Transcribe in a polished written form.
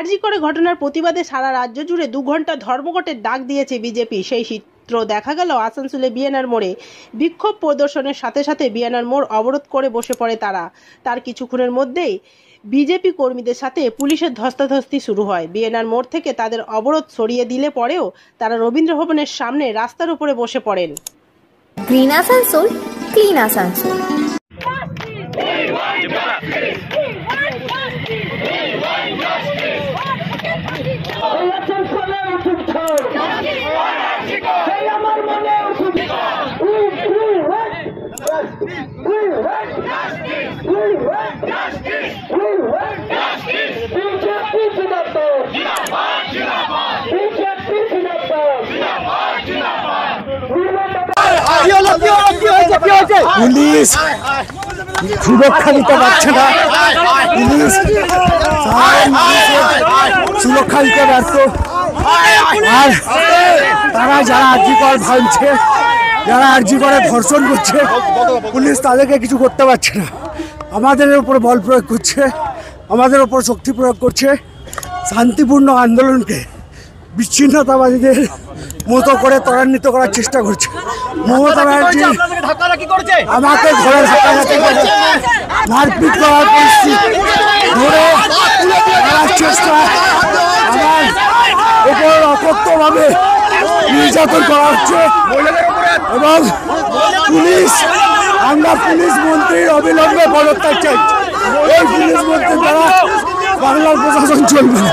আরজি করে ঘটনার প্রতিবাদে সারা রাজ্য জুড়ে 2 ঘন্টা ধর্মঘটের ডাক দিয়েছে বিজেপি। সেই চিত্র দেখা গেল আসানসোলে বিএনআর মোড়ে। বিক্ষোভ প্রদর্শনের সাথে সাথে বিএনআর মোড় অবরোধ করে বসে পড়ে তারা। তার কিছুক্ষণের মধ্যেই বিজেপি কর্মীদের সাথে পুলিশের ধস্তাধস্তি শুরু হয়। বিএনআর মোড় থেকে তাদের অবরোধ সরিয়ে দিলে পরেও তারা রবীন্দ্র ভবনের সামনে রাস্তার উপরে বসে পড়েন। Green Asansol, clean Asansol. Police সুরক্ষা দিতে পারছে না, পুলিশ সুরক্ষা দিতে ব্যর্থ। আর তারা যারা আরজি কর ভাঙছে, যারা আরজি করে ধর্ষণ করছে, পুলিশ তাদেরকে কিছু করতে পারছে না। আমাদের উপর বল প্রয়োগ করছে, আমাদের উপর শক্তি প্রয়োগ করছে। শান্তিপূর্ণ আন্দোলনকে বিচ্ছিন্নতাবাদীদের মতো করে ত্বরান্বিত করার চেষ্টা করছে। মমতা ব্যানার্জি আমাকে ঘরে ধাক্কাধাক্কি করে মারপিট করার পরিস্থিতি ধরে করার চেষ্টা, আমার উপর অকথ্যভাবে নির্যাতন করা হচ্ছে। এবং পুলিশ, আমরা পুলিশ মন্ত্রীর অবিলম্বে পদত্যাগ চাই। এই পুলিশ মন্ত্রীর দ্বারা বাংলার প্রশাসন চলবে না।